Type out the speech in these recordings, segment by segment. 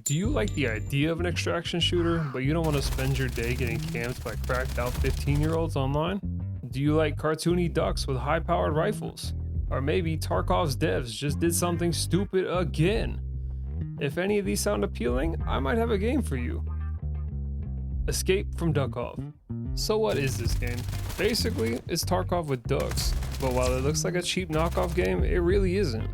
Do you like the idea of an extraction shooter, but you don't want to spend your day getting camped by cracked out 15-year-olds online? Do you like cartoony ducks with high powered rifles? Or maybe Tarkov's devs just did something stupid again? If any of these sound appealing, I might have a game for you. Escape from Duckov. So what is this game? Basically, it's Tarkov with ducks, but while it looks like a cheap knockoff game, it really isn't.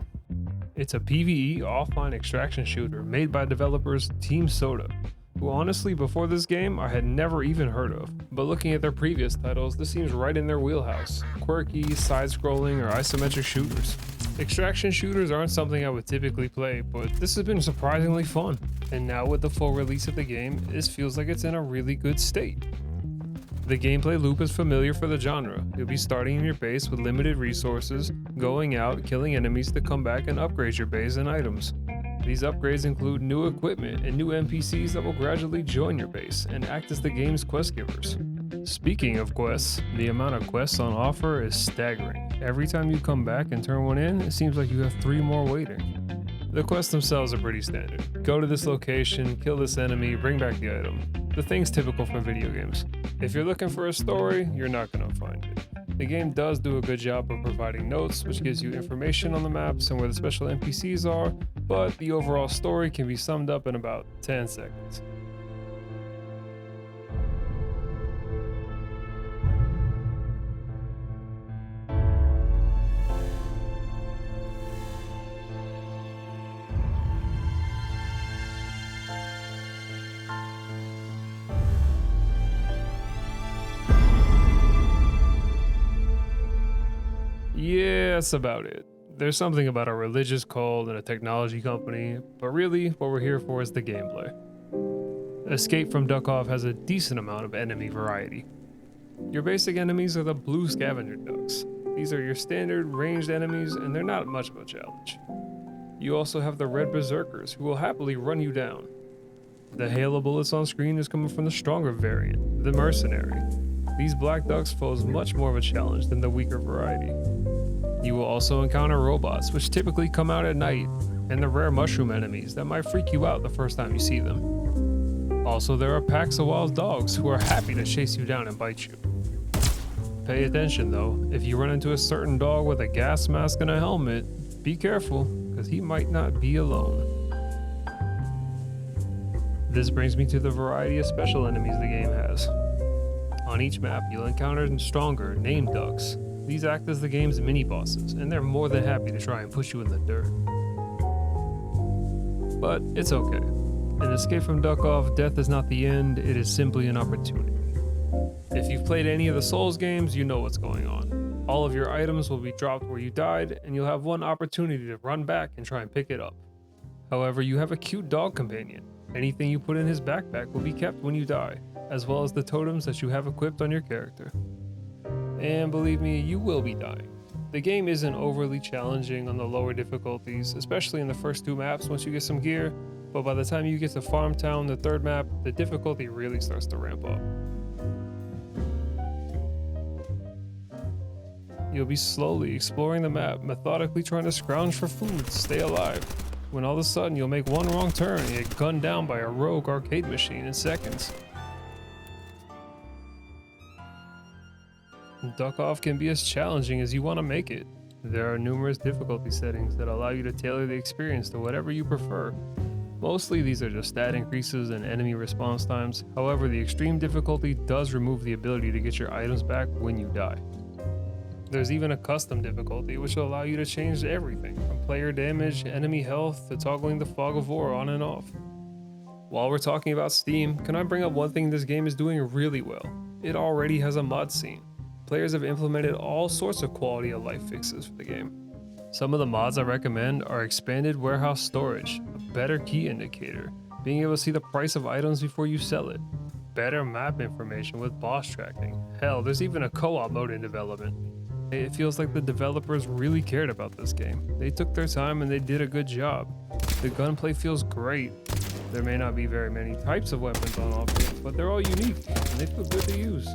It's a PvE offline extraction shooter made by developers Team Soda, who honestly before this game I had never even heard of, but looking at their previous titles, this seems right in their wheelhouse. Quirky, side-scrolling, or isometric shooters. Extraction shooters aren't something I would typically play, but this has been surprisingly fun, and now with the full release of the game, this feels like it's in a really good state. The gameplay loop is familiar for the genre. You'll be starting in your base with limited resources, going out, killing enemies to come back and upgrade your base and items. These upgrades include new equipment and new NPCs that will gradually join your base and act as the game's quest givers. Speaking of quests, the amount of quests on offer is staggering. Every time you come back and turn one in, it seems like you have 3 more waiting. The quests themselves are pretty standard. Go to this location, kill this enemy, bring back the item. The thing's typical for video games. If you're looking for a story, you're not going to find it. The game does do a good job of providing notes, which gives you information on the maps and where the special NPCs are, but the overall story can be summed up in about 10 seconds. Yeah, that's about it. There's something about a religious cult and a technology company, but really what we're here for is the gameplay. Escape from Duckov has a decent amount of enemy variety. Your basic enemies are the blue scavenger ducks. These are your standard ranged enemies and they're not much of a challenge. You also have the red berserkers who will happily run you down. The hail of bullets on screen is coming from the stronger variant, the mercenary. These black ducks pose much more of a challenge than the weaker variety. You will also encounter robots, which typically come out at night, and the rare mushroom enemies that might freak you out the first time you see them. Also, there are packs of wild dogs who are happy to chase you down and bite you. Pay attention though, if you run into a certain dog with a gas mask and a helmet, be careful, because he might not be alone. This brings me to the variety of special enemies the game has. On each map, you'll encounter stronger, named ducks. These act as the game's mini-bosses, and they're more than happy to try and push you in the dirt. But it's okay. In Escape from Duckov, death is not the end, it is simply an opportunity. If you've played any of the Souls games, you know what's going on. All of your items will be dropped where you died, and you'll have one opportunity to run back and try and pick it up. However, you have a cute dog companion. Anything you put in his backpack will be kept when you die, as well as the totems that you have equipped on your character. And believe me, you will be dying. The game isn't overly challenging on the lower difficulties, especially in the first 2 maps once you get some gear, but by the time you get to Farm Town, the 3rd map, the difficulty really starts to ramp up. You'll be slowly exploring the map, methodically trying to scrounge for food to stay alive, when all of a sudden you'll make one wrong turn and get gunned down by a rogue arcade machine in seconds. Duckov can be as challenging as you want to make it. There are numerous difficulty settings that allow you to tailor the experience to whatever you prefer. Mostly these are just stat increases and enemy response times, however the extreme difficulty does remove the ability to get your items back when you die. There's even a custom difficulty which will allow you to change everything from player damage, enemy health, to toggling the fog of war on and off. While we're talking about Steam, can I bring up one thing this game is doing really well? It already has a mod scene. Players have implemented all sorts of quality of life fixes for the game. Some of the mods I recommend are expanded warehouse storage, a better key indicator, being able to see the price of items before you sell it, better map information with boss tracking. Hell, there's even a co-op mode in development. It feels like the developers really cared about this game. They took their time and they did a good job. The gunplay feels great. There may not be very many types of weapons on offer, but they're all unique and they feel good to use.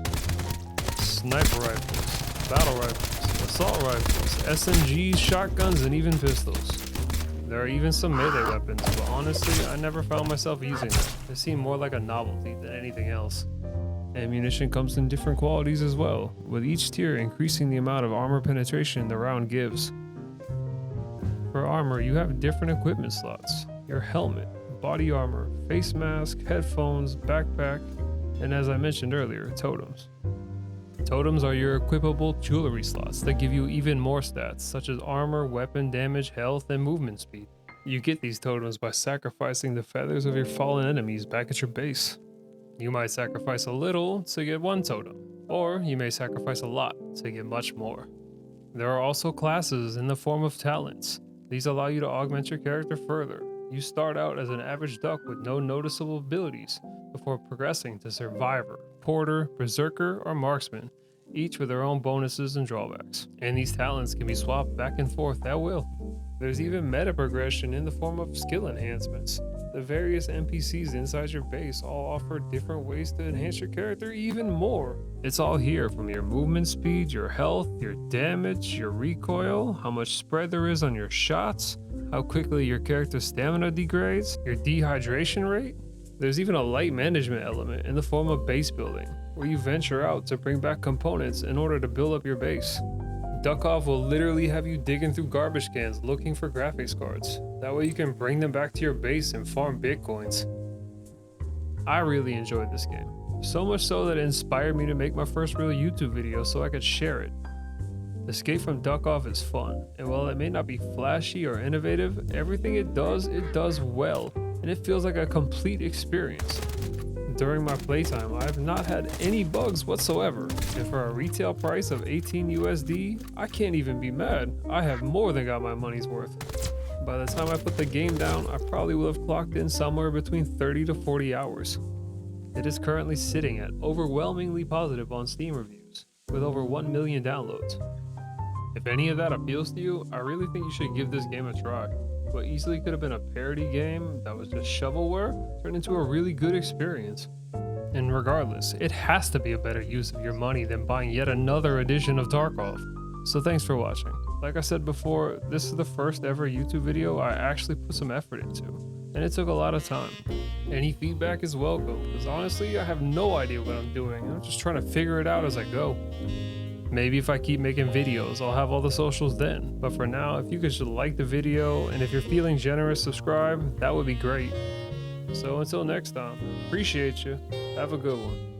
Sniper rifles, battle rifles, assault rifles, SMGs, shotguns, and even pistols. There are even some melee weapons, but honestly, I never found myself using them. They seem more like a novelty than anything else. Ammunition comes in different qualities as well, with each tier increasing the amount of armor penetration the round gives. For armor, you have different equipment slots: your helmet, body armor, face mask, headphones, backpack, and as I mentioned earlier, totems. Totems are your equipable jewelry slots that give you even more stats, such as armor, weapon damage, health, and movement speed. You get these totems by sacrificing the feathers of your fallen enemies back at your base. You might sacrifice a little to get one totem, or you may sacrifice a lot to get much more. There are also classes in the form of talents. These allow you to augment your character further. You start out as an average duck with no noticeable abilities, before progressing to Survivor, Porter, Berserker, or Marksman, each with their own bonuses and drawbacks. And these talents can be swapped back and forth at will. There's even meta progression in the form of skill enhancements. The various NPCs inside your base all offer different ways to enhance your character even more. It's all here, from your movement speed, your health, your damage, your recoil, how much spread there is on your shots, how quickly your character's stamina degrades, your dehydration rate. There's even a light management element in the form of base building, where you venture out to bring back components in order to build up your base. Duckov will literally have you digging through garbage cans looking for graphics cards. That way you can bring them back to your base and farm bitcoins. I really enjoyed this game, so much so that it inspired me to make my first real YouTube video so I could share it. Escape from Duckov is fun, and while it may not be flashy or innovative, everything it does well, and it feels like a complete experience. During my playtime, I have not had any bugs whatsoever, and for a retail price of 18 USD, I can't even be mad. I have more than got my money's worth. By the time I put the game down, I probably will have clocked in somewhere between 30 to 40 hours. It is currently sitting at overwhelmingly positive on Steam reviews, with over 1 million downloads. If any of that appeals to you, I really think you should give this game a try. What easily could have been a parody game that was just shovelware turned into a really good experience. And regardless, it has to be a better use of your money than buying yet another edition of Duckov. So thanks for watching. Like I said before, this is the first ever YouTube video I actually put some effort into, and it took a lot of time. Any feedback is welcome, because honestly, I have no idea what I'm doing. I'm just trying to figure it out as I go. Maybe if I keep making videos, I'll have all the socials then. But for now, if you could just like the video, and if you're feeling generous, subscribe, that would be great. So until next time, appreciate you. Have a good one.